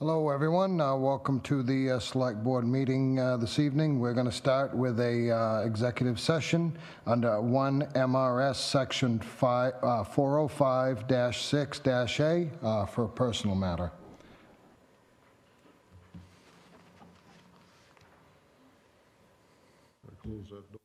Hello, everyone. Welcome to the Select Board meeting this evening. We're going to start with a executive session under 1 M.R.S. Section 405-6-A for a personal matter. Close that door.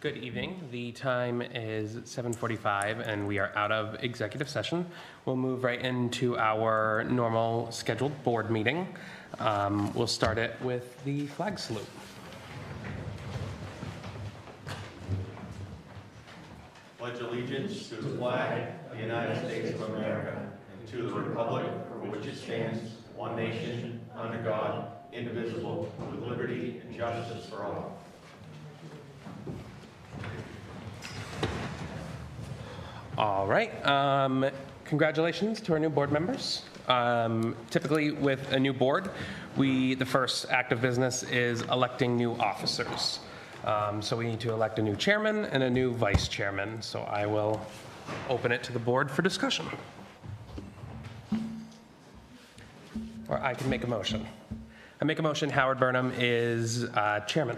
Good evening. The time is 7:45 and we are out of executive session. We'll move right into our normal scheduled board meeting. We'll start it with the flag salute. Pledge allegiance to the flag of the United States of America and to the republic for which it stands, one nation, under God, indivisible, with liberty and justice for all. All right. Congratulations to our new board members. Typically with a new board, the first act of business is electing new officers. So we need to elect a new chairman and a new vice chairman. So I will open it to the board for discussion. Or I can make a motion. I make a motion Howard Burnham is chairman.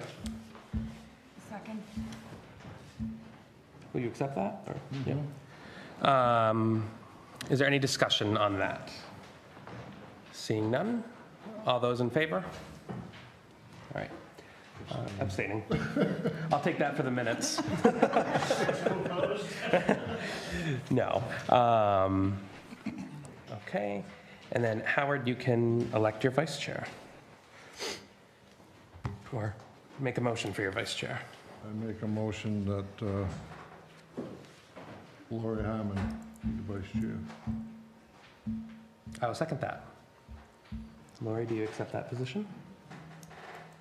Second. Will you accept that? Or, yeah. Is there any discussion on that? Seeing none. All those in favor? All right. Abstaining. I'll take that for the minutes. No. Okay. And then Howard, you can elect your vice chair. Or make a motion for your vice chair. I make a motion that Lori Harmon be the vice chair. I will second that. Lori, do you accept that position?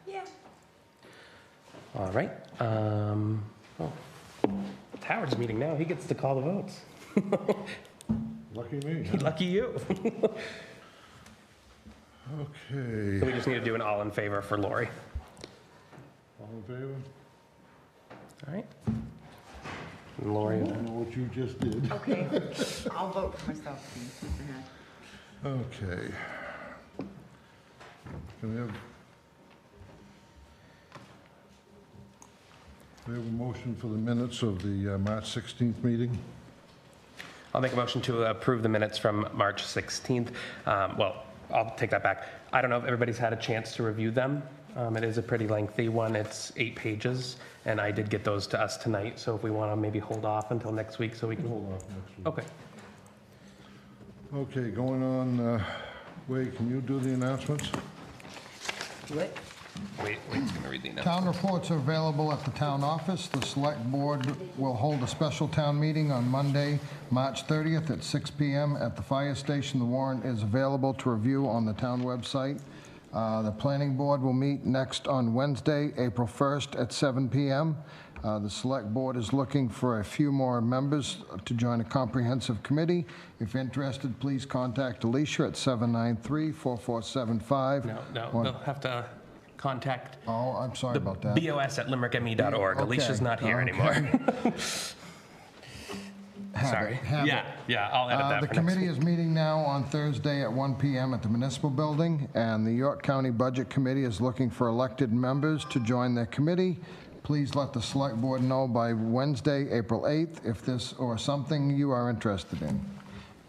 Yeah. All right. It's Howard's meeting now. He gets to call the votes. Lucky me, huh? Lucky you. Okay. So we just need to do an all in favor for Lori. All in favor? All right. And Lori. I don't know what you just did. Okay. I'll vote for myself, please, Mr. Head. Okay. Can we have a motion for the minutes of the March 16th meeting? I'll make a motion to approve the minutes from March 16th. Well, I'll take that back. I don't know if everybody's had a chance to review them. It is a pretty lengthy one. It's 8 pages, and I did get those to us tonight. So if we want to maybe hold off until next week so we can. Hold off next week. Okay. Okay, going on, Wade, can you do the announcements? What? Wade's going to read the announcement. Town reports are available at the town office. The select board will hold a special town meeting on Monday, March 30th at 6 p.m. at the fire station. The warrant is available to review on the town website. The planning board will meet next on Wednesday, April 1st at 7 p.m. The select board is looking for a few more members to join a comprehensive committee. If interested, please contact Alicia at 793-4475. No, they'll have to contact Oh, I'm sorry about that. bos@limerickme.org. Okay, Alicia's not here okay. anymore. Have it. Yeah, I'll edit that The for next committee week. is meeting now on Thursday at 1 p.m. at the Municipal Building, and the York County Budget Committee is looking for elected members to join their committee. Please let the Select Board know by Wednesday, April 8th, if this or something you are interested in.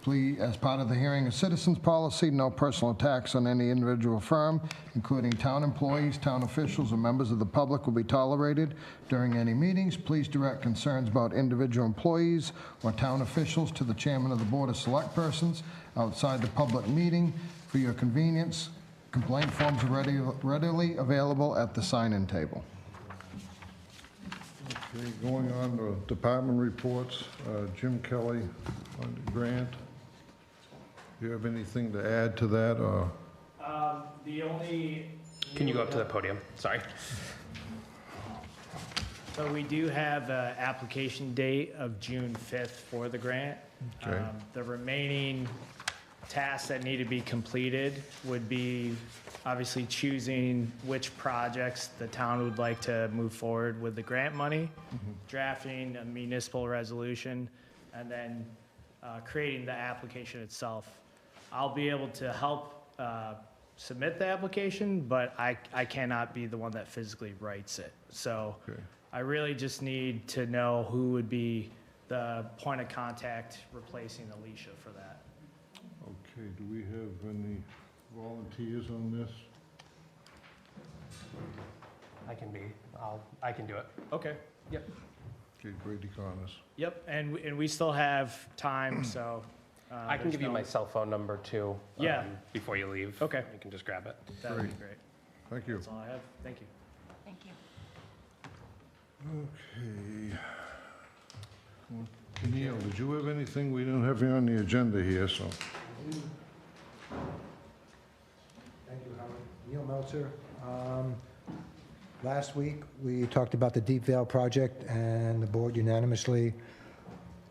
Please, as part of the hearing of citizens policy, no personal attacks on any individual firm, including town employees, town officials, or members of the public will be tolerated during any meetings. Please direct concerns about individual employees or town officials to the chairman of the Board of Select Persons outside the public meeting. For your convenience, complaint forms are readily available at the sign-in table. Okay, going on to department reports, Jim Kelly on the grant. Do you have anything to add to that, or? The only. Can you go up to the podium? Sorry. So we do have an application date of June 5th for the grant. Okay. The remaining tasks that need to be completed would be obviously choosing which projects the town would like to move forward with the grant money, drafting a municipal resolution, and then creating the application itself. I'll be able to help submit the application, but I cannot be the one that physically writes it. So Okay. I really just need to know who would be the point of contact replacing Alicia for that. Okay, do we have any volunteers on this? I can do it. Okay. Yep. Okay, Grady Connors. Yep, and we still have time, so. I can give you my cell phone number too. Yeah. Before you leave. Okay. You can just grab it. That would be great. Thank you. That's all I have. Thank you. Thank you. Okay. Neil, did you have anything? We don't have you on the agenda here, so. Thank you, Howard. Neil Meltzer. Last week, we talked about the Deep Vale project, and the board unanimously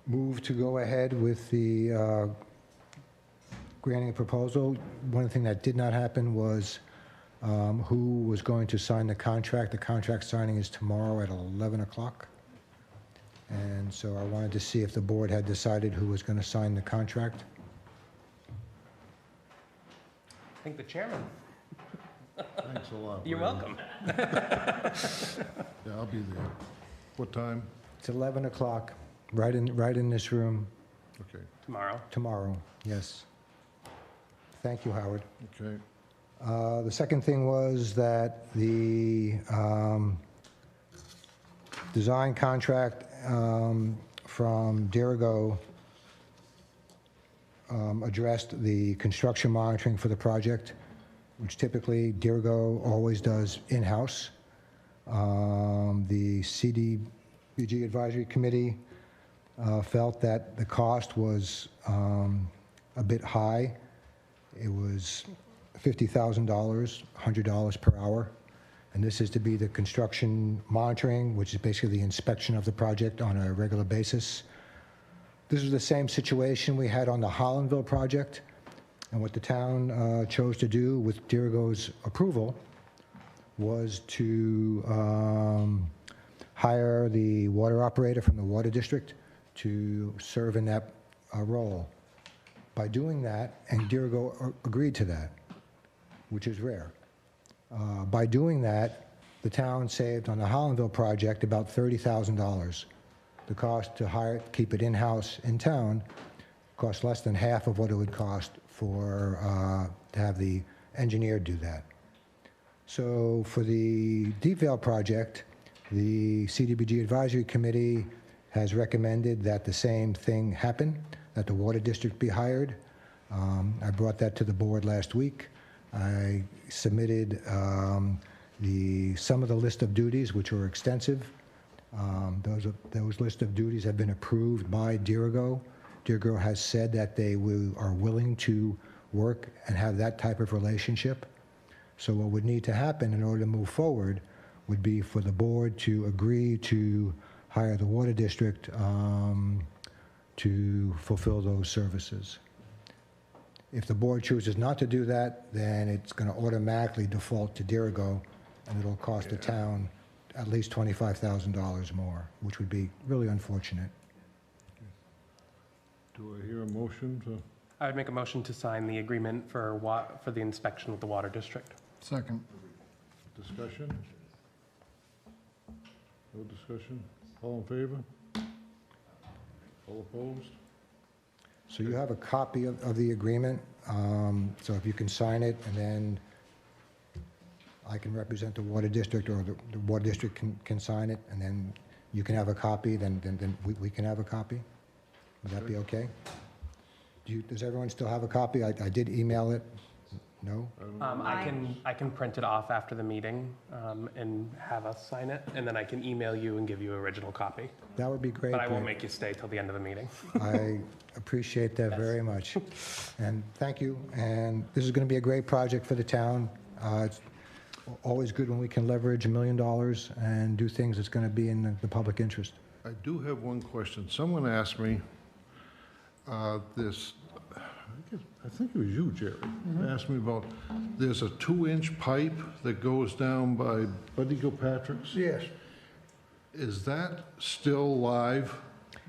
moved to go ahead with the granting a proposal. One thing that did not happen was who was going to sign the contract. The contract signing is tomorrow at 11 o'clock. And so I wanted to see if the board had decided who was going to sign the contract. I think the chairman. Thanks a lot. You're Brady. welcome. Yeah, I'll be there. What time? It's 11 o'clock, right in this room, Okay, Tomorrow. tomorrow, yes. Thank you, Howard. okay. The second thing was that the design contract from Dirigo addressed the construction monitoring for the project, which typically Dirigo always does in-house. The CDBG Advisory Committee felt that the cost was a bit high. It was $50,000, $100 per hour. And this is to be the construction monitoring, which is basically the inspection of the project on a regular basis. This is the same situation we had on the Hollandville project. And what the town chose to do with Dirigo's approval was to hire the water operator from the water district to serve in that role. By doing that, and Dirigo agreed to that, which is rare. By doing that, the town saved on the Hollandville project about $30,000. The cost to keep it in-house in town cost less than half of what it would cost to have the engineer do that. So for the Deep Vale project, the CDBG Advisory Committee has recommended that the same thing happen, that the water district be hired. I brought that to the board last week. I submitted some of the list of duties, which were extensive. Those list of duties have been approved by Dirigo. Dirigo has said that they are willing to work and have that type of relationship. So what would need to happen in order to move forward would be for the board to agree to hire the water district to fulfill those services. If the board chooses not to do that, then it's going to automatically default to Dirigo, and it'll cost the town at least $25,000 more, which would be really unfortunate. Do I hear a motion to, I would make a motion to sign the agreement for the inspection with the water district. Second. discussion? No discussion? All in favor? All opposed? So you have a copy of the agreement, so if you can sign it, and then I can represent the water district, or the water district can sign it, and then you can have a copy, then we can have a copy? Would that be okay? Does everyone still have a copy? I did email it. No? I can print it off after the meeting and have us sign it, and then I can email you and give you an original copy. That would be great. But I won't make you stay till the end of the meeting. I appreciate that very much. And thank you. And this is going to be a great project for the town. It's always good when we can leverage $1 million and do things that's going to be in the public interest. I do have one question. Someone asked me this, I think it was you, Jerry, asked me about, there's a 2-inch pipe that goes down by Buddy Gilpatrick's. Yes. Is that still live?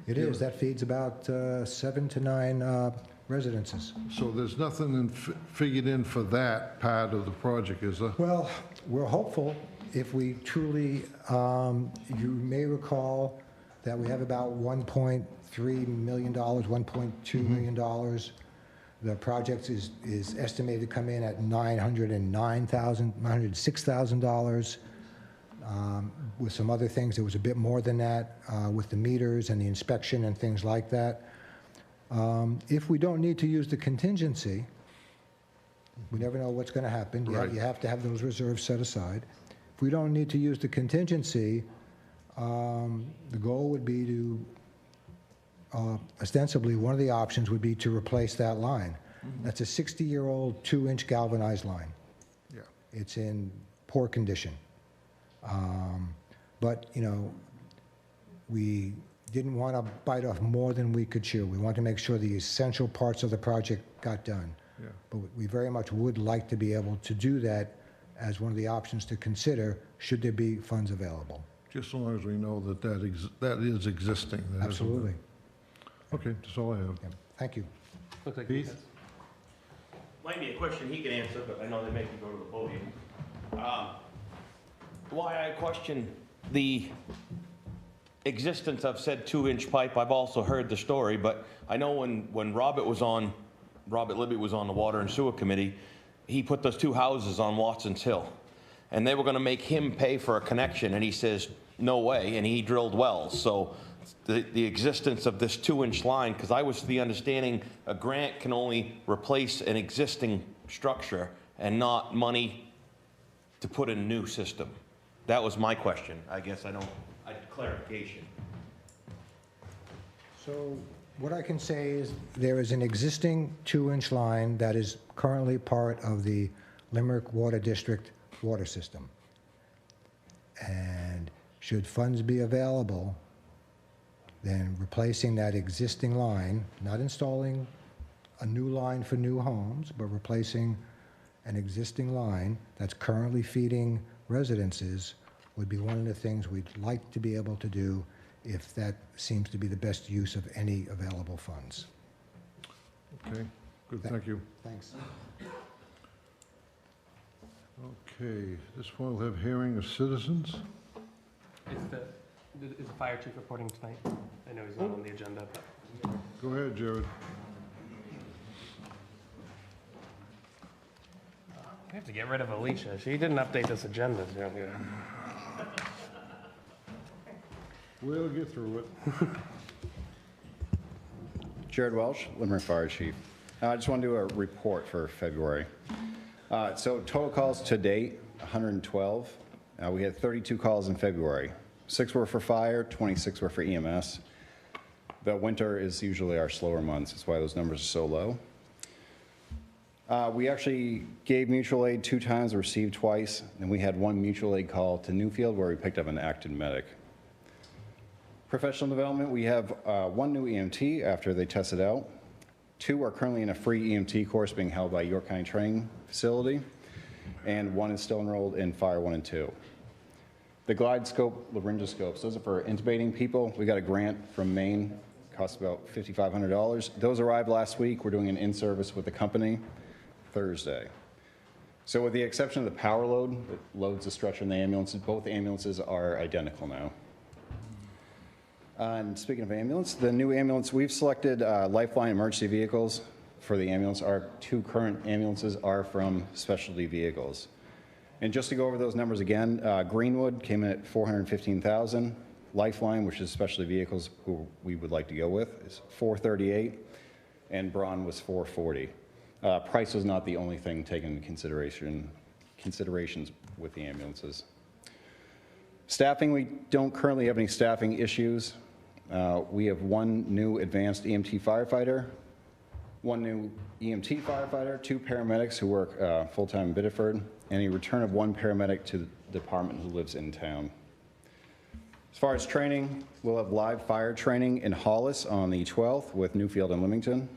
It is. That feeds about 7 to 9 residences. So there's nothing figured in for that part of the project, is there? Well, we're hopeful if we truly, you may recall that we have about $1.3 million, $1.2 million. The project is estimated to come in at $906,000. With some other things, it was a bit more than that with the meters and the inspection and things like that. If we don't need to use the contingency, we never know what's going to happen. Right. You have to have those reserves set aside. If we don't need to use the contingency, the goal would be to, ostensibly, one of the options would be to replace that line. That's a 60-year-old 2-inch galvanized line. Yeah. It's in poor condition. But, you know, we didn't want to bite off more than we could chew. We wanted to make sure the essential parts of the project got done. Yeah. But we very much would like to be able to do that as one of the options to consider, should there be funds available. Just as long as we know that that is existing. That isn't- Absolutely. Okay, that's all I have. Yeah. Thank you. Looks like Keith? Might be a question he can answer, but I know they make you go to the podium. Why I question the existence of said 2-inch pipe, I've also heard the story, but I know when Robert Libby was on the Water and Sewer Committee, he put those 2 houses on Watson's Hill, and they were gonna make him pay for a connection, and he says, no way, and he drilled wells. So the existence of this 2-inch line, because I was the understanding a grant can only replace an existing structure and not money to put in a new system. That was my question. I guess clarification. So what I can say is there is an existing 2-inch line that is currently part of the Limerick Water District water system. And should funds be available, then replacing that existing line, not installing a new line for new homes, but replacing an existing line that's currently feeding residences would be one of the things we'd like to be able to do if that seems to be the best use of any available funds. Okay, good, thank you. Thanks. Okay, this one will have hearing of citizens. Is the fire chief reporting tonight? I know he's not on the agenda, but. Go ahead, Jared. We have to get rid of Alicia. She didn't update this agenda. We'll get through it. Jared Welsh, Limerick Fire Chief. I just want to do a report for February. So total calls to date, 112. We had 32 calls in February. 6 were for fire, 26 were for EMS. The winter is usually our slower months. That's why those numbers are so low. We actually gave mutual aid 2 times, received twice, and we had 1 mutual aid call to Newfield where we picked up an active medic. Professional development, we have 1 new EMT after they tested out. 2 are currently in a free EMT course being held by York County Training Facility, and 1 is still enrolled in Fire 1 and 2. The glide scope, laryngoscopes, those are for intubating people. We got a grant from Maine, cost about $5,500. Those arrived last week. We're doing an in-service with the company Thursday. So with the exception of the power load that loads the stretcher and the ambulances, both ambulances are identical now. And speaking of ambulance, the new ambulance, we've selected Lifeline emergency vehicles for the ambulance. Our 2 current ambulances are from specialty vehicles. And just to go over those numbers again, Greenwood came in at $415,000. Lifeline, which is specialty vehicles who we would like to go with, is $438,000, and Braun was $440,000. Price was not the only thing taken into considerations with the ambulances. Staffing, we don't currently have any staffing issues. We have 1 new advanced EMT firefighter, 1 new EMT firefighter, 2 paramedics who work full-time in Biddeford, and a return of 1 paramedic to the department who lives in town. As far as training, we'll have live fire training in Hollis on the 12th with Newfield and Leamington.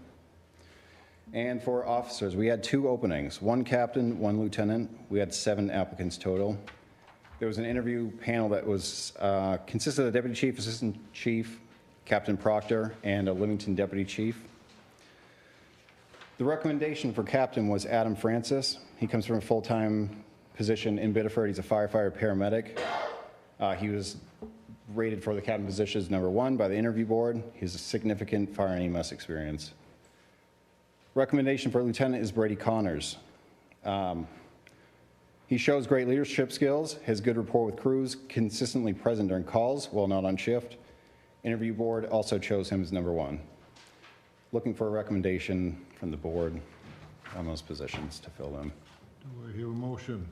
And for officers, we had 2 openings, 1 captain, 1 lieutenant. We had 7 applicants total. There was an interview panel that was consisted of the deputy chief, assistant chief, Captain Proctor, and a Leamington deputy chief. The recommendation for captain was Adam Francis. He comes from a full-time position in Biddeford. He's a firefighter paramedic. He was rated for the captain position as #1 by the interview board. He has a significant fire and EMS experience. Recommendation for lieutenant is Brady Connors. He shows great leadership skills, has good rapport with crews, consistently present during calls while not on shift. Interview board also chose him as number 1. Looking for a recommendation from the board on those positions to fill them. Do I hear a motion?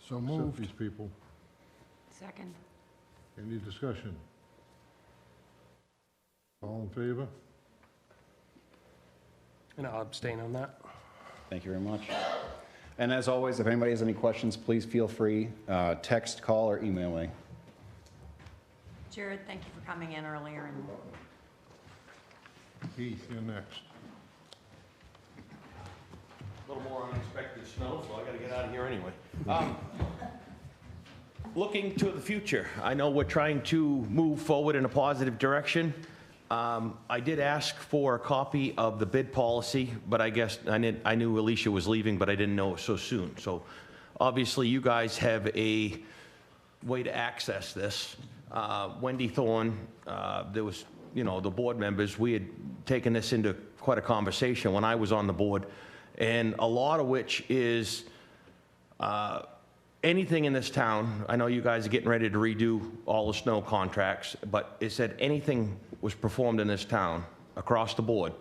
So Accept moved. these people. Second. Any discussion? All in favor? And I'll abstain on that. Thank you very much. And as always, if anybody has any questions, please feel free, text, call, or email me. Jared, thank you for coming in earlier and Heath, you're next. A little more unexpected snow, so I gotta get out of here anyway. Looking to the future, I know we're trying to move forward in a positive direction. I did ask for a copy of the bid policy, but I guess I knew Alicia was leaving, but I didn't know it so soon. So obviously you guys have a way to access this. Wendy Thorne, there was, the board members, we had taken this into quite a conversation when I was on the board, and a lot of which is anything in this town. I know you guys are getting ready to redo all the snow contracts, but it said anything was performed in this town across the board,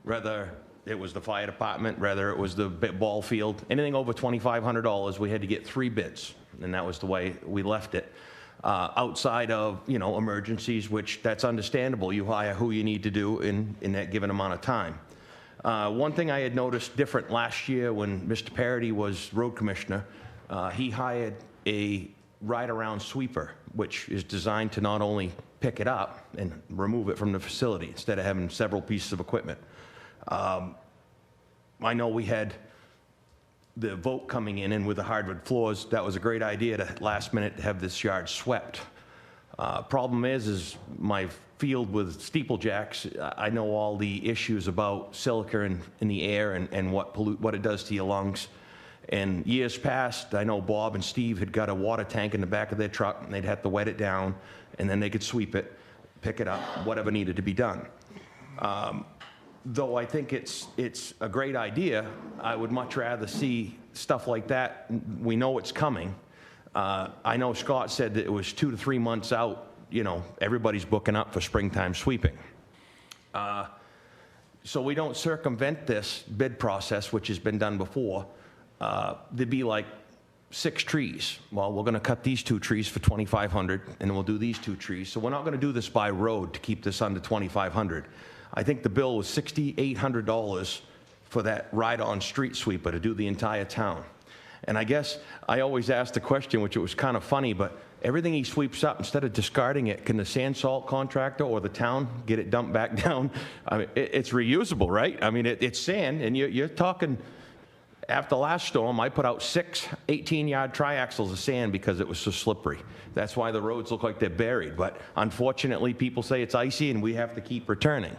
whether it was the fire department, whether it was the ball field, anything over $2,500, we had to get 3 bids, and that was the way we left it. Outside of, emergencies, which that's understandable. You hire who you need to do in that given amount of time. One thing I had noticed different last year when Mr. Parity was road commissioner, he hired a ride-around sweeper, which is designed to not only pick it up and remove it from the facility instead of having several pieces of equipment. I know we had the vote coming in, and with the hardwood floors, that was a great idea to last minute have this yard swept. Problem is my field with steeplejacks, I know all the issues about silica in the air and what it does to your lungs. And years past, I know Bob and Steve had got a water tank in the back of their truck, and they'd have to wet it down, and then they could sweep it, pick it up, whatever needed to be done. Though I think it's a great idea, I would much rather see stuff like that. We know it's coming. I know Scott said that it was 2 to 3 months out, everybody's booking up for springtime sweeping. So we don't circumvent this bid process, which has been done before. There'd be like 6 trees. Well, we're gonna cut these 2 trees for $2,500, and then we'll do these 2 trees. So we're not gonna do this by road to keep this under $2,500. I think the bill was $6,800 for that ride-on street sweeper to do the entire town. And I guess I always ask the question, which it was kind of funny, but everything he sweeps up, instead of discarding it, can the sand salt contractor or the town get it dumped back down? I mean, it's reusable, right? I mean, it's sand, and you're talking, after last storm, I put out 6 18-yard triaxles of sand because it was so slippery. That's why the roads look like they're buried. But unfortunately, people say it's icy, and we have to keep returning.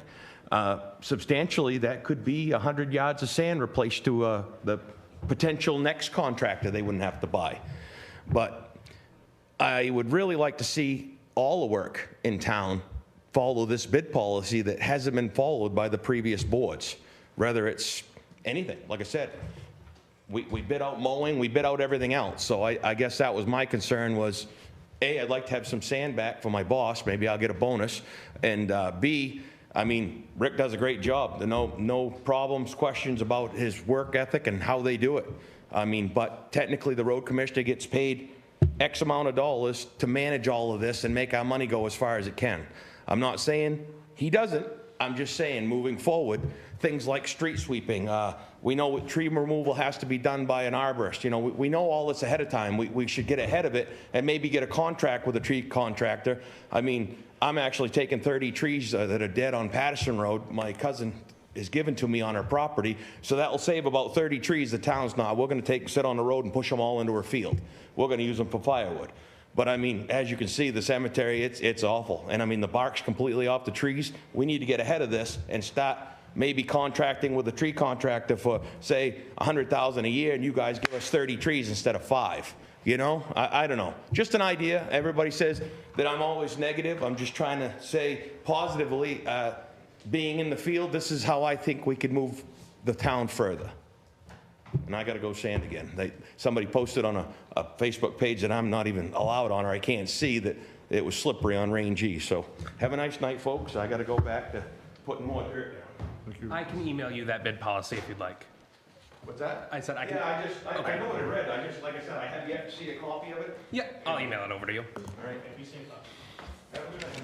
Substantially, that could be 100 yards of sand replaced to the potential next contractor they wouldn't have to buy. But I would really like to see all the work in town follow this bid policy that hasn't been followed by the previous boards. Whether it's anything, like I said, we bid out mowing, we bid out everything else. So I guess that was my concern was, A, I'd like to have some sand back for my boss, maybe I'll get a bonus, and B, I mean, Rick does a great job. No problems, questions about his work ethic and how they do it. I mean, but technically the road commissioner gets paid X amount of dollars to manage all of this and make our money go as far as it can. I'm not saying he doesn't. I'm just saying moving forward, things like street sweeping, we know tree removal has to be done by an arborist. We know all this ahead of time. We should get ahead of it and maybe get a contract with a tree contractor. I mean, I'm actually taking 30 trees that are dead on Patterson Road. My cousin is given to me on her property, so that will save about 30 trees the town's not. We're going to sit on the road and push them all into her field. We're going to use them for firewood. But I mean, as you can see, the cemetery, it's awful. And I mean, the bark's completely off the trees. We need to get ahead of this and start maybe contracting with a tree contractor for, say, $100,000 a year, and you guys give us 30 trees instead of 5. I don't know. Just an idea. Everybody says that I'm always negative. I'm just trying to say positively, being in the field, this is how I think we could move the town further. and I gotta go sand again. Somebody posted on a Facebook page that I'm not even allowed on, or I can't see, that it was slippery on Range E. So have a nice night, folks. I gotta go back to putting more dirt down. Thank you. I can email you that bid policy if you'd like. What's that? I said I can. Yeah, I Okay. know what I read. Like I said, I have yet to see a copy of it. Yeah, I'll email it over to you. All right. Have a good night.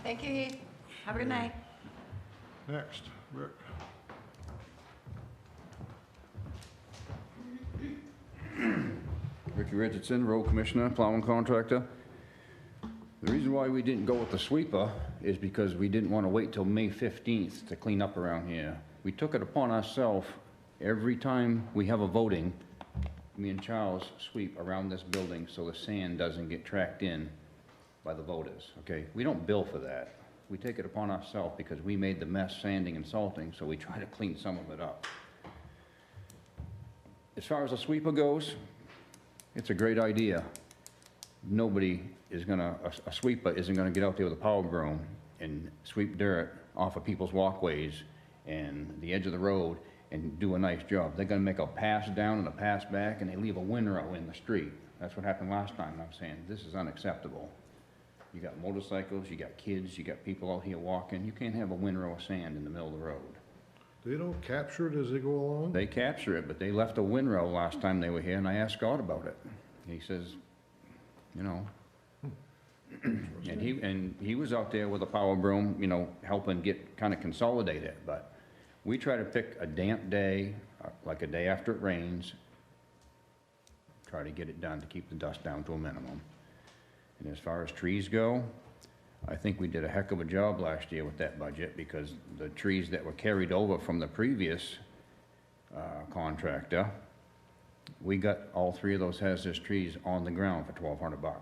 Thank you, Heath. Have a good night. Next, Rick. Ricky Richardson, Road Commissioner, plowing contractor. The reason why we didn't go with the sweeper is because we didn't want to wait till May 15th to clean up around here. We took it upon ourselves, every time we have a voting, me and Charles sweep around this building so the sand doesn't get tracked in by the voters, okay? We don't bill for that. We take it upon ourselves because we made the mess sanding and salting, so we try to clean some of it up. As far as a sweeper goes, it's a great idea. Nobody is gonna, a sweeper isn't gonna get out there with a power broom and sweep dirt off of people's walkways and the edge of the road and do a nice job. They're gonna make a pass down and a pass back, and they leave a windrow in the street. That's what happened last time, and I'm saying, this is unacceptable. You got motorcycles, you got kids, you got people out here walking. You can't have a windrow of sand in the middle of the road. They don't capture it as they go along? They capture it, but they left a windrow last time they were here, and I asked Scott about it. He says, you know, and he was out there with a power broom, you know, helping get, kind of consolidate it, but we try to pick a damp day, like a day after it rains, try to get it done to keep the dust down to a minimum. And as far as trees go, I think we did a heck of a job last year with that budget, because the trees that were carried over from the previous contractor, we got all 3 of those hazardous trees on the ground for $1,200.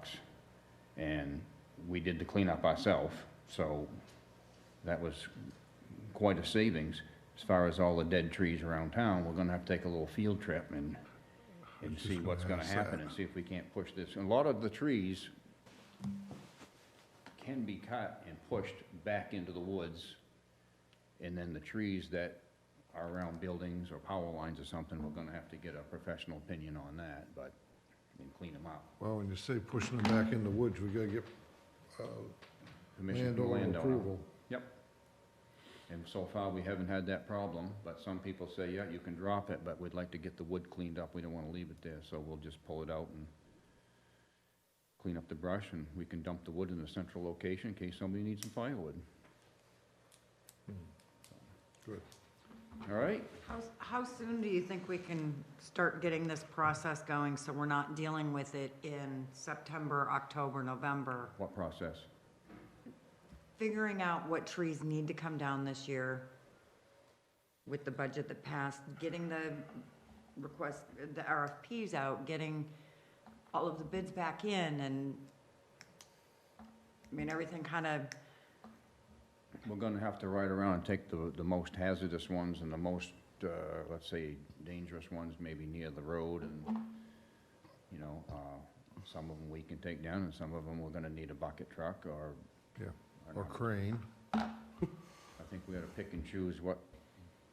And we did the cleanup ourselves, so that was quite a savings. As far as all the dead trees around town, we're gonna have to take a little field trip and see what's gonna happen and see if we can't push this. And a lot of the trees can be cut and pushed back into the woods, and then the trees that are around buildings or power lines or something, we're gonna have to get a professional opinion on that, but, and clean them up. Well, when you say pushing them back in the woods, we gotta get Permission from the landowner landowner. approval. Yep. And so far, we haven't had that problem, but some people say, yeah, you can drop it, but we'd like to get the wood cleaned up. We don't wanna leave it there, so we'll just pull it out and clean up the brush, and we can dump the wood in a central location in case somebody needs some firewood. Good. All right? How soon do you think we can start getting this process going so we're not dealing with it in September, October, November? What process? Figuring out what trees need to come down this year with the budget that passed, getting the request, the RFPs out, getting all of the bids back in, and, I mean, everything kind of, We're gonna have to ride around and take the most hazardous ones and the most, let's say, dangerous ones, maybe near the road, and, you know, some of them we can take down, and some of them we're gonna need a bucket truck, or, Yeah, or crane. I think we gotta pick and choose what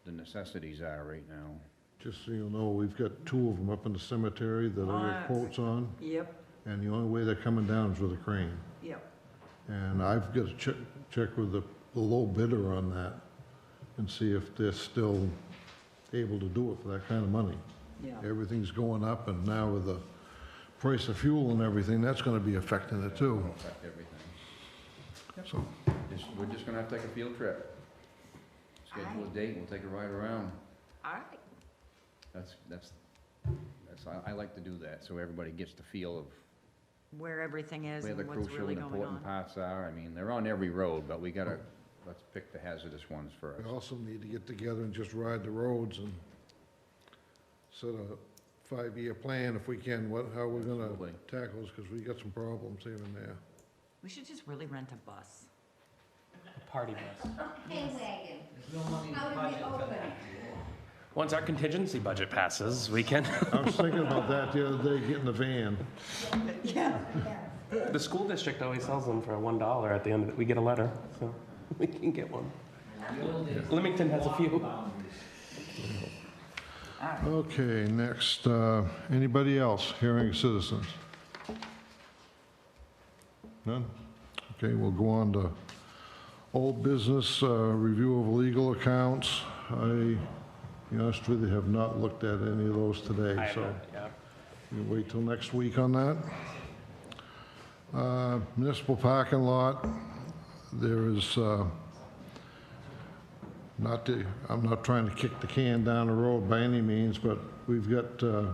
the necessities are right now. Just so you know, we've got 2 of them up in the cemetery that I got quotes on, yep, and the only way they're coming down is with a crane. yep. And I've got to check with the low bidder on that and see if they're still able to do it for that kind of money. Yeah. Everything's going up, and now with the price of fuel and everything, that's gonna be affecting it too. It'll affect everything. So, We're just gonna have to take a field trip. Schedule a date, and we'll take a ride around. All right. I like to do that, so everybody gets the feel of Where everything is where the and what's crucial really and going important on. parts are. I mean, they're on every road, but we gotta, let's pick the hazardous ones first. we also need to get together and just ride the roads and set a 5-year plan if we can, how we're gonna Absolutely. tackle this, because we got some problems here and there. We should just really rent a bus. Party bus. Hay wagon. How did we open it? Once our contingency budget passes, we can. I was thinking about that the other day, getting the van. Yeah. The school district always sells them for $1 at the end of it. We get a letter, so we can get one. Leamington has a few. Okay, next, anybody else? Hearing citizens? None? Okay, we'll go on to old business, review of legal accounts. I, to be honest with you, have not looked at any of those today, I have so not, yeah. we'll wait till next week on that. Municipal parking lot, there is, I'm not trying to kick the can down the road by any means, but we've got to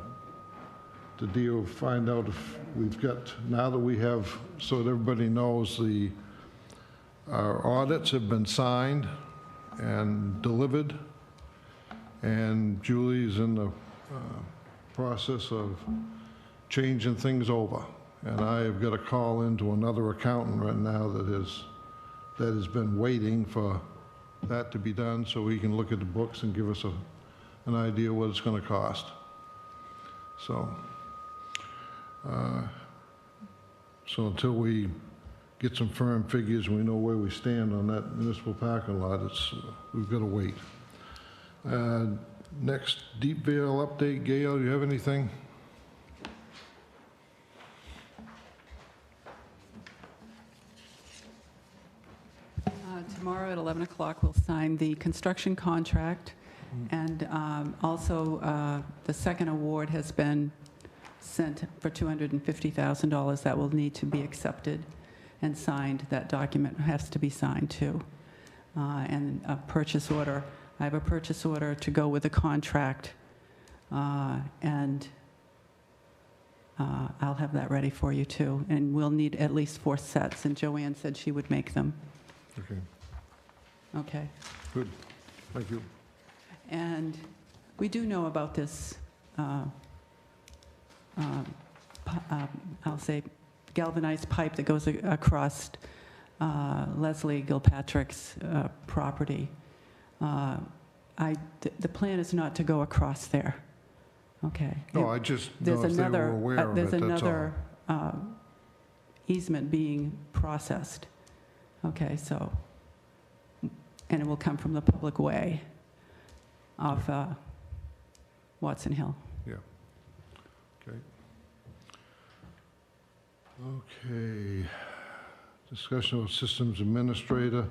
deal, find out if we've got, now that we have, so that everybody knows, our audits have been signed and delivered, and Julie's in the process of changing things over. And I have got a call into another accountant right now that has been waiting for that to be done so he can look at the books and give us an idea what it's going to cost. So, so until we get some firm figures and we know where we stand on that municipal parking lot, we've got to wait. Next, Deepvale update. Gail, you have anything? Tomorrow at 11 o'clock, we'll sign the construction contract, and also the second award has been sent for $250,000. That will need to be accepted and signed. That document has to be signed too. And a purchase order. I have a purchase order to go with the contract, and I'll have that ready for you too. And we'll need at least 4 sets, and Joanne said she would make them. Okay, Okay. good. Thank you. And we do know about this, I'll say, galvanized pipe that goes across Leslie Gilpatrick's property. The plan is not to go across there. Okay. No, I just know There's if they were another, aware of it, there's that's all. another easement being processed. Okay, so, and it will come from the public way off Watson Hill. Yeah. Okay. Okay. Discussion of systems administrator.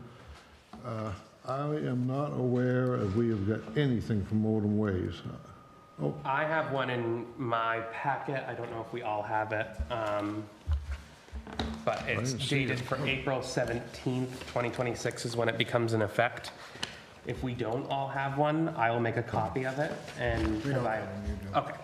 I am not aware if we have got anything from Modem Ways. Oh, I have one in my packet. I don't know if we all have it. But it's didn't see dated it. for April 17th, 2026 is when it becomes in effect. If we don't all have one, I will make a copy of it and provide. Okay,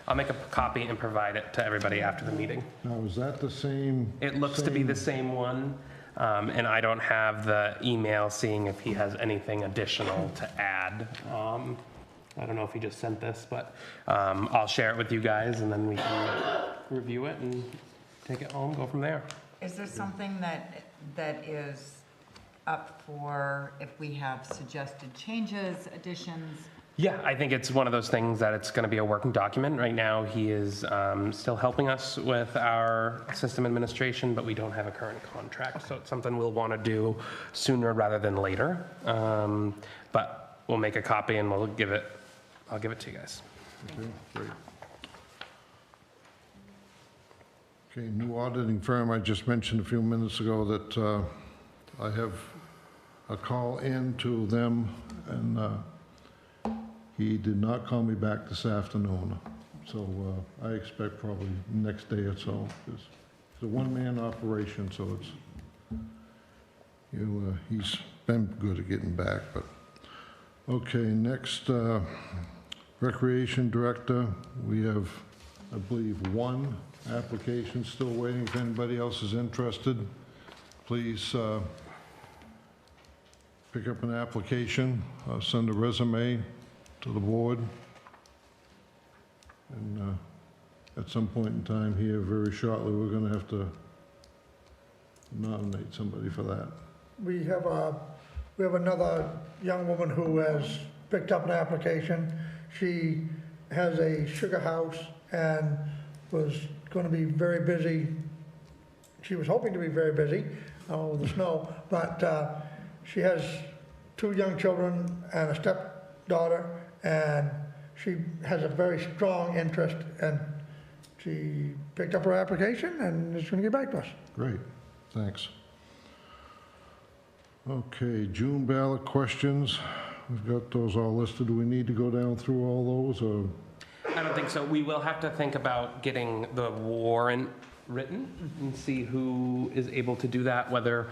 I'll make a copy and provide it to everybody after the meeting. now, is that the same? It looks to be the same one, and I don't have the email seeing if he has anything additional to add. I don't know if he just sent this, but I'll share it with you guys and then we can review it and take it home, go from there. Is there something that is up for if we have suggested changes, additions? Yeah, I think it's one of those things that it's going to be a working document. Right now, he is still helping us with our system administration, but we don't have a current contract. So it's something we'll want to do sooner rather than later. But we'll make a copy and I'll give it to you guys. Okay, great. Okay, new auditing firm, I just mentioned a few minutes ago that I have a call in to them, and he did not call me back this afternoon. So I expect probably next day or so. It's a one-man operation, so he's been good at getting back, but. Okay, next, Recreation Director, we have, I believe, 1 application still waiting. If anybody else is interested, please pick up an application, send a resume to the board. And at some point in time here, very shortly, we're going to have to nominate somebody for that. We have another young woman who has picked up an application. She has a sugar house and was going to be very busy. She was hoping to be very busy with the snow, but she has 2 young children and a stepdaughter, and she has a very strong interest, and she picked up her application and is going to get back to us. Great, thanks. Okay, June ballot questions. We've got those all listed. Do we need to go down through all those, or? I don't think so. We will have to think about getting the warrant written and see who is able to do that, whether,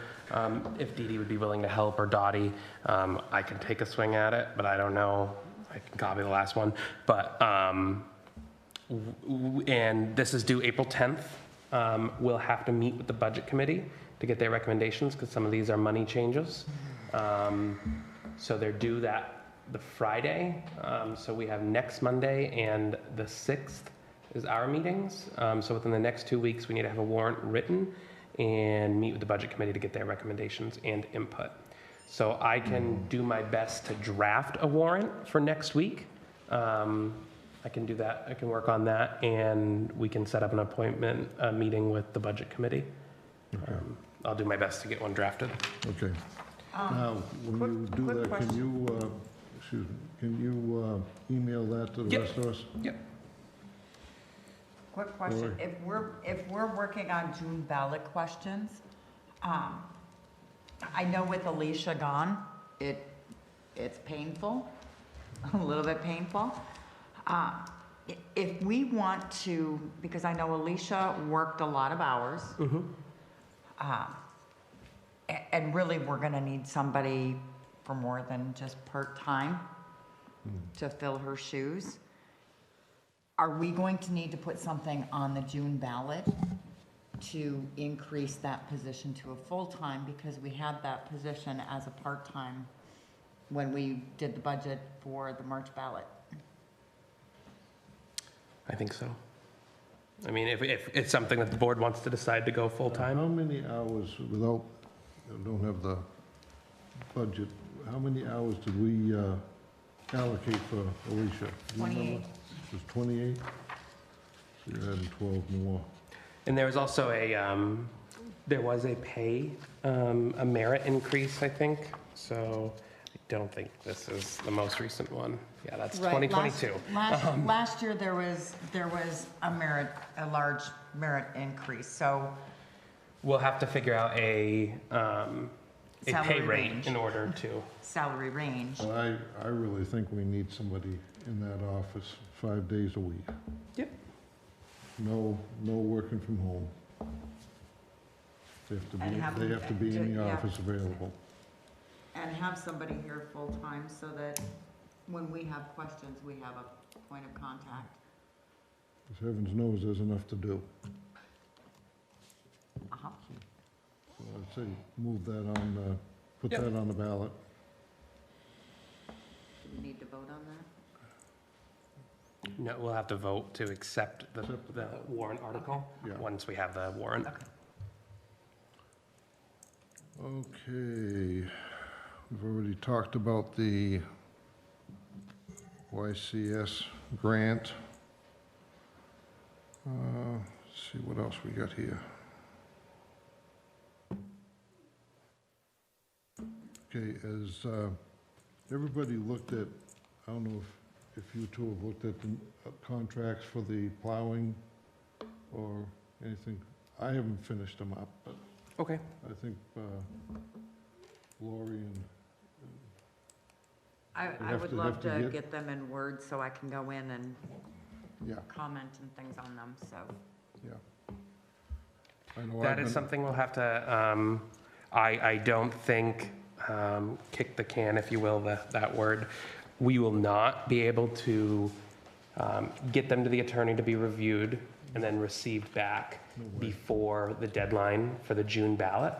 if Dee Dee would be willing to help or Dottie. I can take a swing at it, but I don't know. I can copy the last one. But, and this is due April 10th. We'll have to meet with the budget committee to get their recommendations, because some of these are money changes. So they're due the Friday. So we have next Monday and the 6th is our meetings. So within the next 2 weeks, we need to have a warrant written and meet with the budget committee to get their recommendations and input. So I can do my best to draft a warrant for next week. I can do that. I can work on that, and we can set up an appointment, a meeting with the budget committee. Okay. I'll do my best to get one drafted. Okay. Now, when you do quick that, can you, excuse me, can you email that to the Yep. rest of us? Yep. Quick question, if we're working on June ballot questions, I know with Alicia gone, it's painful, a little bit painful. If we want to, because I know Alicia worked a lot of hours, and really we're gonna need somebody for more than just part-time to fill her shoes. Are we going to need to put something on the June ballot to increase that position to a full-time, because we had that position as a part-time when we did the budget for the March ballot? I think so. I mean, if it's something that the board wants to decide to go full-time. How many hours, without, I don't have the budget, how many hours did we allocate for Alicia? Do you remember? 28. It was 28? So you're adding 12 more. And there was also there was a pay, a merit increase, I think. So I don't think this is the most recent one. Yeah, that's Right, 2022. Last year, there was a large merit increase, so We'll have to figure out a pay Salary rate range. in order to. salary range. Well, I really think we need somebody in that office 5 days a week. Yep. No working from home. They And have they them have to be in the yeah. office available. And have somebody here full-time so that when we have questions, we have a point of contact. 'Cause heavens knows there's enough to do. Uh-huh. So I'd say move that on, put Yep. that on the ballot. Do we need to vote on that? No, we'll have to vote to accept the warrant article Yeah. once we have the warrant. Okay, we've already talked about the YCS grant. Let's see what else we got here. Okay, as everybody looked at, I don't know if you two have looked at the contracts for the plowing or anything. I haven't finished them up, but Okay. I think Lori and, I have would to- love have to to get- get them in Word so I can go in and yeah, comment and things on them, so. yeah. I know That I've is been- something we'll have to, I don't think, kick the can, if you will, that word. We will not be able to get them to the attorney to be reviewed and then received back before the deadline for the June ballot.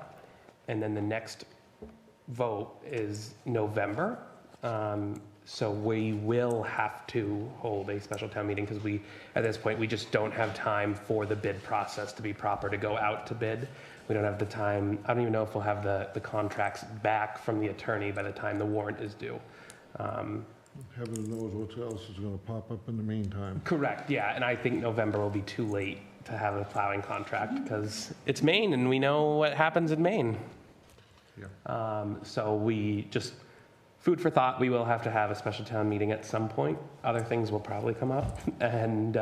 And then the next vote is November. So we will have to hold a special town meeting because at this point, we just don't have time for the bid process to be proper to go out to bid. We don't have the time. I don't even know if we'll have the contracts back from the attorney by the time the warrant is due. Heaven knows what else is gonna pop up in the meantime. Correct, yeah, and I think November will be too late to have a plowing contract because it's Maine and we know what happens in Maine. Yeah. So we just, food for thought. We will have to have a special town meeting at some point. Other things will probably come up, and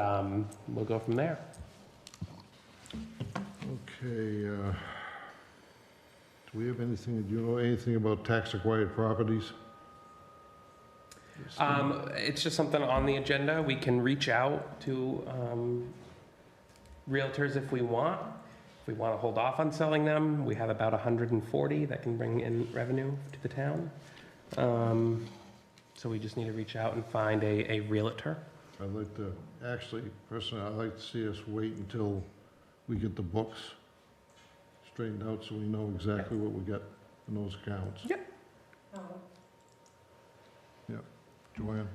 we'll go from there. Okay, do we have anything, do you know anything about tax acquired properties? It's just something on the agenda. We can reach out to realtors if we want. If we want to hold off on selling them, we have about 140 that can bring in revenue to the town. So we just need to reach out and find a realtor. I'd like to, actually, personally, I'd like to see us wait until we get the books straightened out so we know exactly what we got in those accounts. Yep. Yep. Joanne?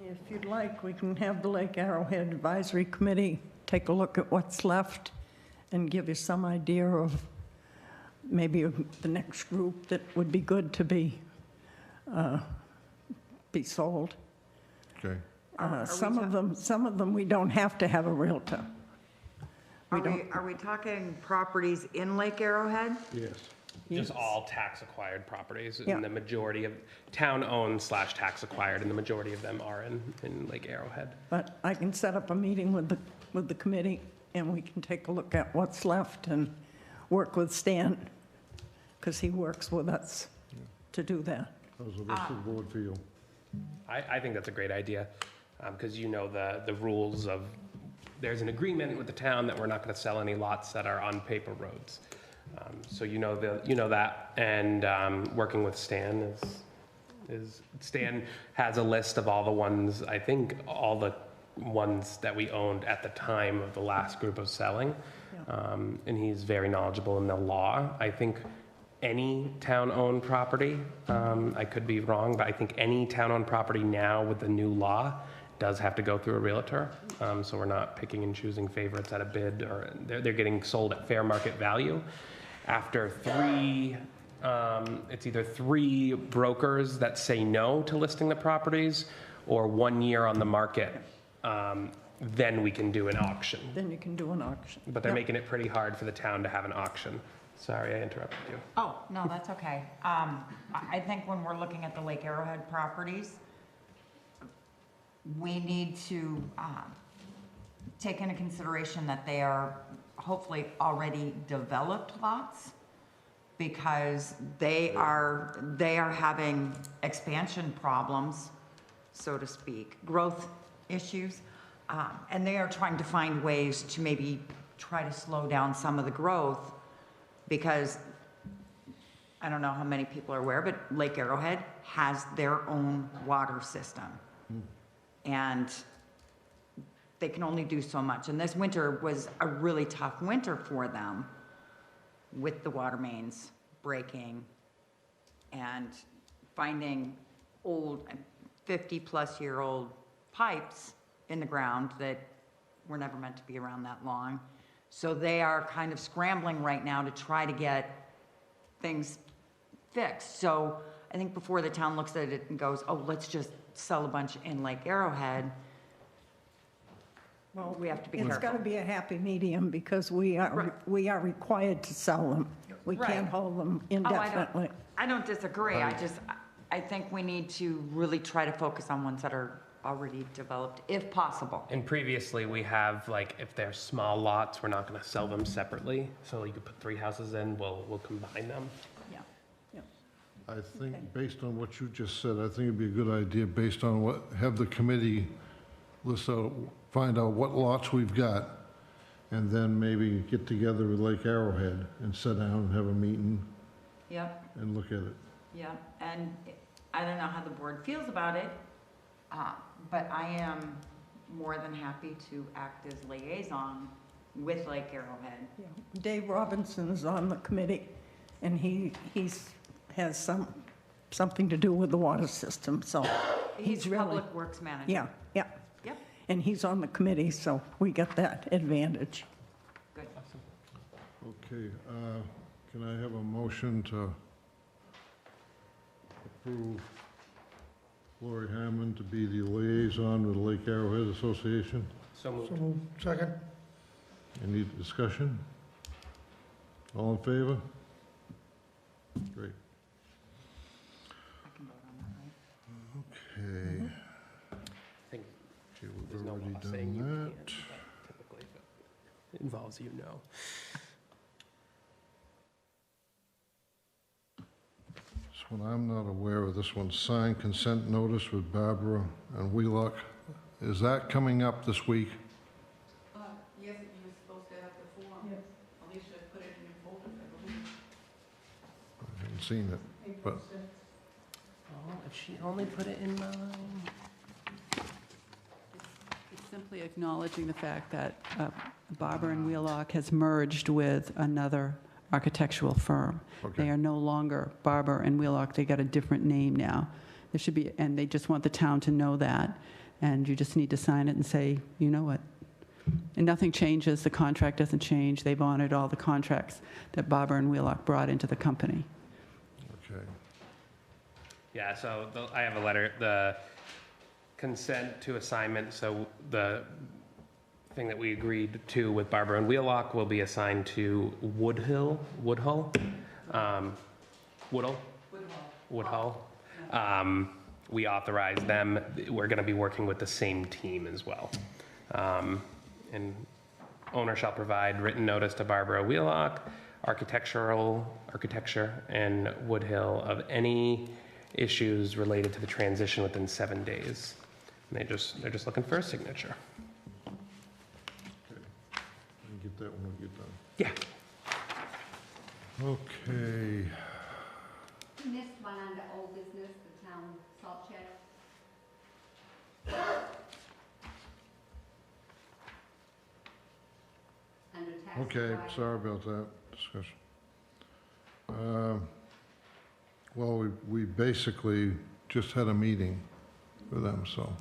If you'd like, we can have the Lake Arrowhead Advisory Committee take a look at what's left and give you some idea of maybe the next group that would be good to be sold. Okay. Some of them, we don't have to have a realtor. Are we talking properties in Lake Arrowhead? Yes. Just all tax acquired properties, Yeah. and the majority of town owned / tax acquired, and the majority of them are in Lake Arrowhead. But I can set up a meeting with the committee, and we can take a look at what's left and work with Stan, because he works with us to do that. How's the rest of the board feel? I think that's a great idea, because you know the rules of, there's an agreement with the town that we're not going to sell any lots that are on paper roads. So you know that, and working with Stan is Stan has a list of all the ones, I think all the ones that we owned at the time of the last group of selling, and he's very knowledgeable in the law. I think any town-owned property, I could be wrong, but I think any town-owned property now with the new law does have to go through a realtor. So we're not picking and choosing favorites at a bid, or they're getting sold at fair market value. After it's either 3 brokers that say no to listing the properties, or 1 year on the market, then we can do an auction. Then you can do an auction. But they're making it pretty hard for the town to have an auction. Sorry, I interrupted you. Oh, no, that's okay. I think when we're looking at the Lake Arrowhead properties, we need to take into consideration that they are hopefully already developed lots, because they are having expansion problems, so to speak, growth issues, and they are trying to find ways to maybe try to slow down some of the growth, because I don't know how many people are aware, but Lake Arrowhead has their own water system. And they can only do so much. And this winter was a really tough winter for them, with the water mains breaking and finding old 50-plus-year-old pipes in the ground that were never meant to be around that long. So they are kind of scrambling right now to try to get things fixed. So I think before the town looks at it and goes, oh, let's just sell a bunch in Lake Arrowhead, well, we have to be careful. It's got to be a happy medium, because we are required to sell them. We can't hold them indefinitely. I don't disagree. I think we need to really try to focus on ones that are already developed, if possible. And previously, we have, like, if they're small lots, we're not going to sell them separately. So you could put 3 houses in, we'll combine them. I think, based on what you just said, I think it'd be a good idea, based on have the committee list out, find out what lots we've got, and then maybe get together with Lake Arrowhead and sit down and have a meeting Yep, and look at it. yep. And I don't know how the board feels about it, but I am more than happy to act as liaison with Lake Arrowhead. Dave Robinson is on the committee, and he has something to do with the water system, so He's really, Public Works Manager. yeah. Yep, And he's on the committee, so we get that advantage. good. Okay, can I have a motion to approve Lori Hammond to be the liaison with the Lake Arrowhead Association? So moved. So moved. Second? Any discussion? All in favor? Great. I can vote on that, right? Okay. I think Okay, there's we've no already law saying you done can't, that. but typically if it involves you, no. This one, I'm not aware of this one. Signed consent notice with Barbara and Wheelock. Is that coming up this week? Yes, you were supposed to have the form. Yes. Alicia put it in your folder, I believe. I haven't seen it, but Oh, if she only put it in mine. It's simply acknowledging the fact that Barber and Wheelock has merged with another architectural firm. They okay. are no longer Barber and Wheelock, they got a different name now. There should be, and they just want the town to know that, and you just need to sign it and say, you know what? And nothing changes, the contract doesn't change, they've honored all the contracts that Barber and Wheelock brought into the company. Okay. Yeah, so I have a letter, the consent to assignment, so the thing that we agreed to with Barbara and Wheelock will be assigned to Woodhull. We authorize them, we're gonna be working with the same team as well. And owner shall provide written notice to Barbara Wheelock, architecture, and Woodhill of any issues related to the transition within 7 days. And they're just looking for a signature. Okay. I'll get that when we get done. Yeah. Okay. Missed one under old business, the town salt shed. Under tax. Okay, advisory. sorry about that discussion. Well, we basically just had a meeting with them, so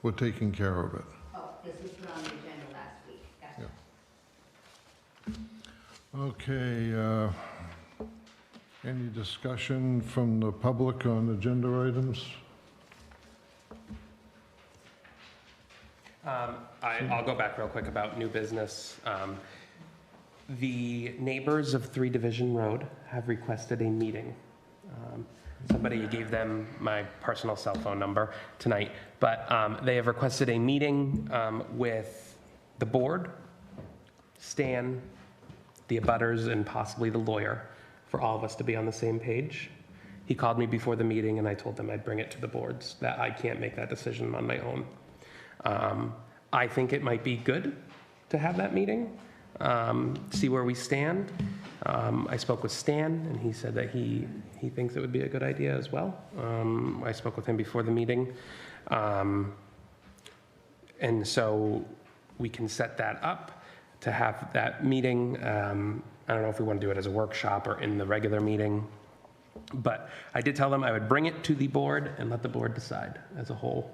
we're taking care of it. Oh, this was put on the agenda last week. Gotcha. Okay, any discussion from the public on agenda items? I'll go back real quick about new business. The neighbors of 3 Division Road have requested a meeting. Somebody gave them my personal cell phone number tonight, but they have requested a meeting with the board, Stan, the abutters, and possibly the lawyer, for all of us to be on the same page. He called me before the meeting, and I told him I'd bring it to the boards, that I can't make that decision on my own. I think it might be good to have that meeting, see where we stand. I spoke with Stan, and he said that he thinks it would be a good idea as well. I spoke with him before the meeting. And so we can set that up to have that meeting. I don't know if we want to do it as a workshop or in the regular meeting. But I did tell them I would bring it to the board and let the board decide as a whole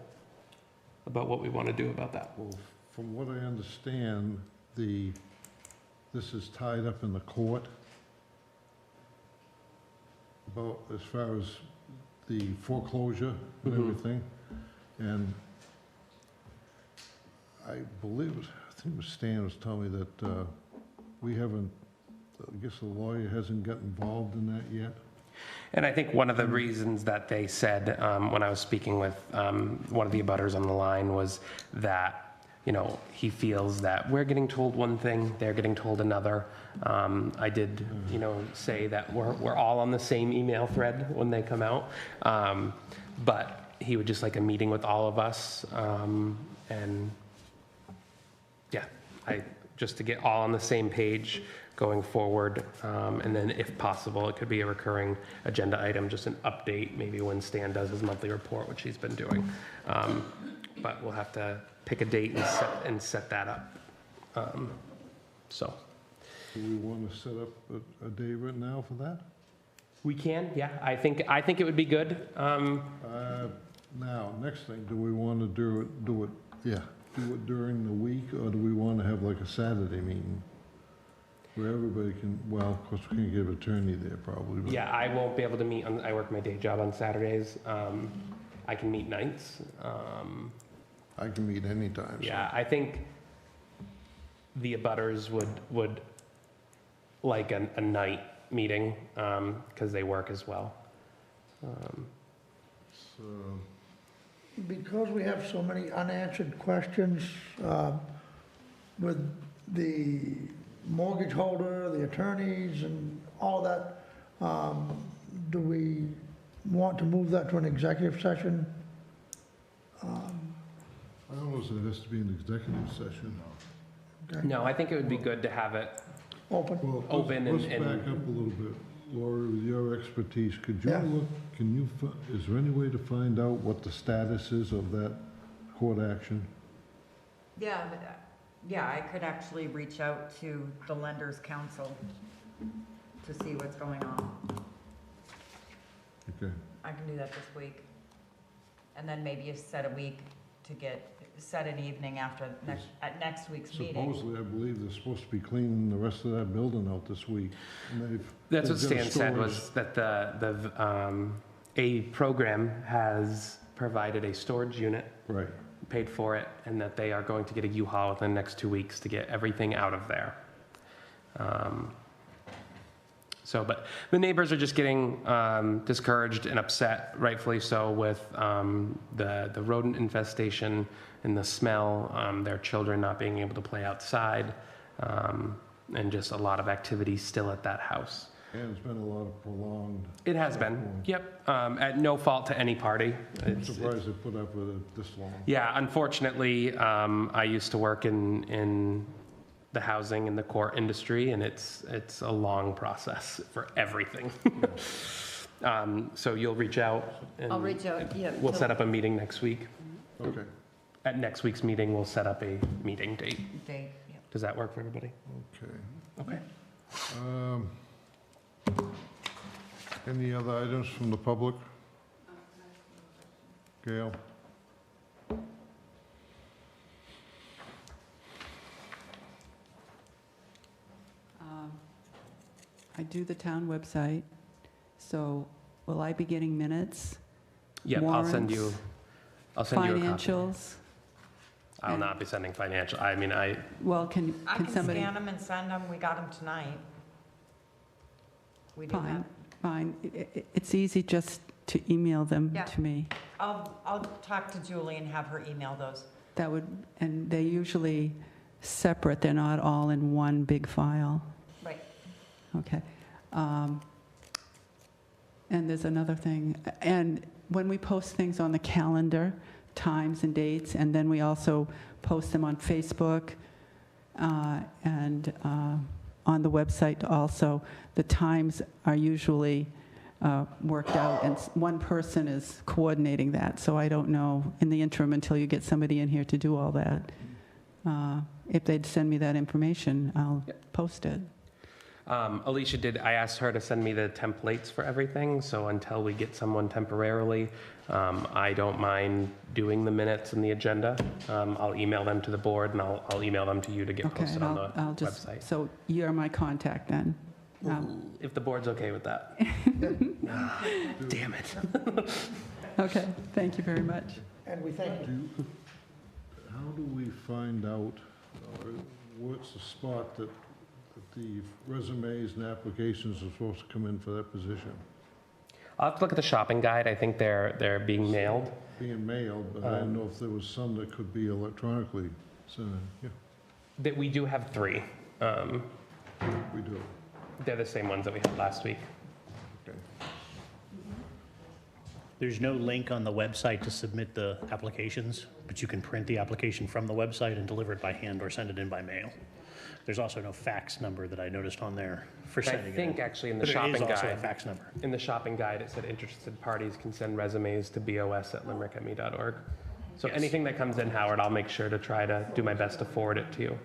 about what we want to do about that. Well, from what I understand, this is tied up in the court about as far as the foreclosure and everything. And I think it was Stan was telling me that we haven't, I guess the lawyer hasn't got involved in that yet. And I think one of the reasons that they said, when I was speaking with one of the abutters on the line, was that, you know, he feels that we're getting told one thing, they're getting told another. I did, you know, say that we're all on the same email thread when they come out. But he would just like a meeting with all of us. And yeah, just to get all on the same page going forward. And then if possible, it could be a recurring agenda item, just an update, maybe when Stan does his monthly report, which he's been doing. But we'll have to pick a date and set that up. So. Do we want to set up a day right now for that? We can, yeah. I think it would be good. Now, next thing, do we want to do it during the week, or do we want to have like a Saturday meeting? Where everybody can, well, of course, we can't get an attorney there probably. But Yeah, I won't be able to meet, I work my day job on Saturdays. I can meet nights. I can meet anytime. so- Yeah, I think the abutters would like a night meeting, because they work as well. So, Because we have so many unanswered questions with the mortgage holder, the attorneys, and all that, do we want to move that to an executive session? I don't know if it has to be an executive session. Okay. No, I think it would be good to have it Open? Well, let's- Open and- Let's back up a little bit. Laura, with your expertise, could you Yeah. look, is there any way to find out what the status is of that court action? Yeah, yeah, I could actually reach out to the Lenders Council to see what's going on. Okay. I can do that this week. And then maybe you set a week to set an evening at next week's meeting. Supposedly, I believe they're supposed to be cleaning the rest of that building out this week. And That's what they've got a Stan said, storage- was that a program has provided a storage unit, Right. paid for it, and that they are going to get a U-Haul within the next 2 weeks to get everything out of there. But the neighbors are just getting discouraged and upset, rightfully so, with the rodent infestation and the smell, their children not being able to play outside, and just a lot of activity still at that house. And it's been a lot of prolonged. It has been, yep, at no fault to any party. I'm surprised they put up with it this long. Yeah, unfortunately, I used to work in the housing and the court industry, and it's a long process for everything. So you'll reach out? And I'll reach out, yeah. We'll set up a meeting next week. Okay. At next week's meeting, we'll set up a meeting date. Date, yeah. Does that work for everybody? Okay. Okay. Any other items from the public? Gail? I do the town website, so will I be getting minutes? Yep, I'll send you a copy. Financials? I'll not be sending financial, I mean, Well, can I can somebody? scan them and send them. We got them tonight. We do Fine, that. fine. It's easy just to email them Yeah. to me. I'll talk to Julie and have her email those. That would, and they're usually separate, they're not all in one big file. Right. Okay. And there's another thing, and when we post things on the calendar, times and dates, and then we also post them on Facebook and on the website also, the times are usually worked out, and one person is coordinating that, so I don't know in the interim until you get somebody in here to do all that. If they'd send me that information, I'll post it. Alicia I asked her to send me the templates for everything, so until we get someone temporarily, I don't mind doing the minutes and the agenda. I'll email them to the board, and I'll email them to you to get Okay, posted and on I'll the just, website. so you're my contact then? If the board's okay with that. Damn it. Okay, thank you very much. And we thank you. How do we find out, what's the spot that the resumes and applications are supposed to come in for that position? I'll have to look at the shopping guide. I think they're being mailed. Being mailed, but I didn't know if there was some that could be electronically sent in. Yeah, That we do have 3. we do. They're the same ones that we had last week. Okay. There's no link on the website to submit the applications, but you can print the application from the website and deliver it by hand or send it in by mail. There's also no fax number that I noticed on there for I sending it in. think actually in the But shopping There is also a guide, fax number. in the shopping guide, it said interested parties can send resumes to bos@limerickme.org. So Yes. anything that comes in, Howard, I'll make sure to try to do my best to forward it to you.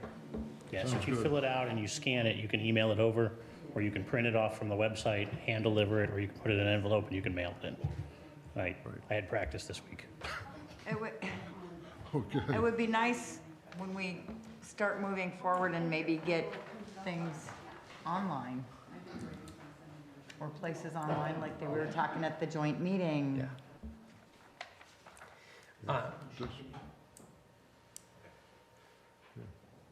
Yeah, so if you fill it out and you scan it, you can email it over, or you can print it off from the website, hand deliver it, or you can put it in an envelope and you can mail it in. I had practice this week. It would be nice when we start moving forward and maybe get things online. Or places online, like we were talking at the joint meeting.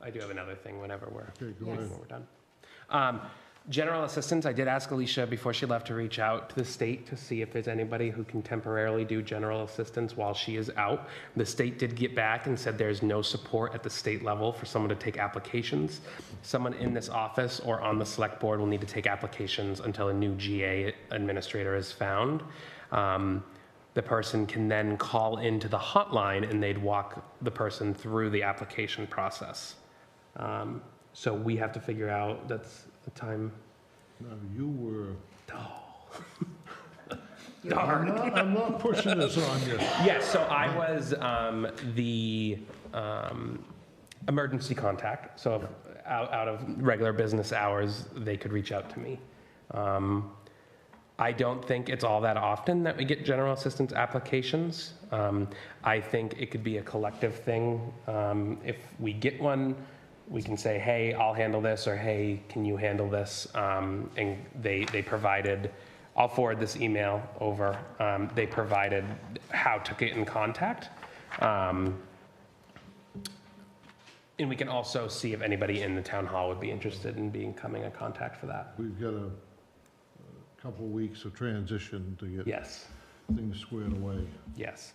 I do have another thing whenever Okay, go when ahead. we're done. General assistance, I did ask Alicia before she left to reach out to the state to see if there's anybody who can temporarily do general assistance while she is out. The state did get back and said there's no support at the state level for someone to take applications. Someone in this office or on the select board will need to take applications until a new GA administrator is found. The person can then call into the hotline and they'd walk the person through the application process. So we have to figure out, that's the time. Now, you were, Darn. I'm not pushing this on you. Yes, so I was the emergency contact. So if out of regular business hours, they could reach out to me. I don't think it's all that often that we get general assistance applications. I think it could be a collective thing. If we get one, we can say, hey, I'll handle this, or hey, can you handle this? And they provided, I'll forward this email over. They provided how to get in contact. And we can also see if anybody in the town hall would be interested in becoming a contact for that. We've got a couple weeks of transition to get Yes. things squared away. Yes.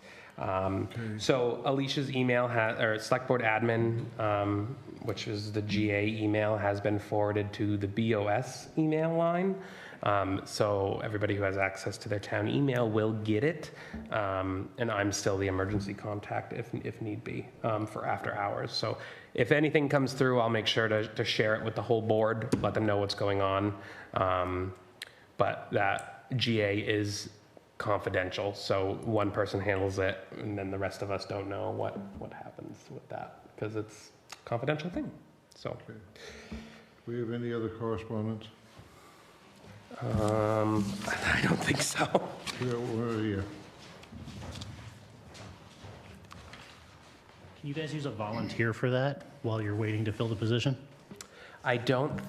So Alicia's email or select board admin, which is the GA email, has been forwarded to the BOS email line. So everybody who has access to their town email will get it. And I'm still the emergency contact if need be, for after hours. So if anything comes through, I'll make sure to share it with the whole board, let them know what's going on. But that GA is confidential, so one person handles it, and then the rest of us don't know what happens with that, because it's a confidential thing, so. Okay. Do we have any other correspondence? I don't think so. We're here. Can you guys use a volunteer for that while you're waiting to fill the position? I don't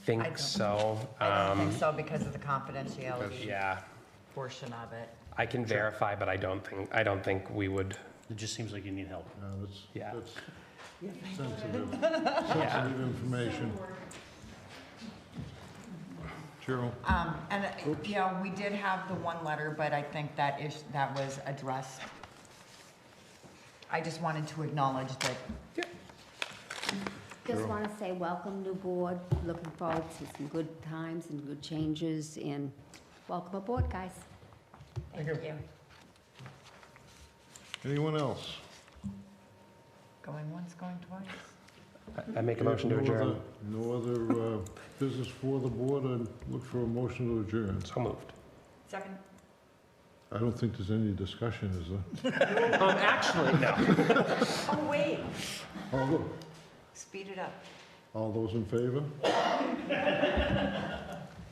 think so. I don't think so because of the confidentiality Yeah, portion of it. I can verify, but I don't think we would. It just seems like you need help. Yeah. That's sensitive information. Cheryl? And, you know, we did have the one letter, but I think that was addressed. I just wanted to acknowledge that. Just want to say welcome, new board. Looking forward to some good times and good changes, and welcome aboard, guys. Thank you. Anyone else? Going once, going twice. I make a motion to adjourn. No other business for the board. I look for a motion to adjourn. So moved. Second. I don't think there's any discussion, is there? Actually, no. Oh, wait. Speed it up. All those in favor? I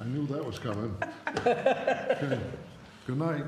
knew that was coming. Okay. Good night.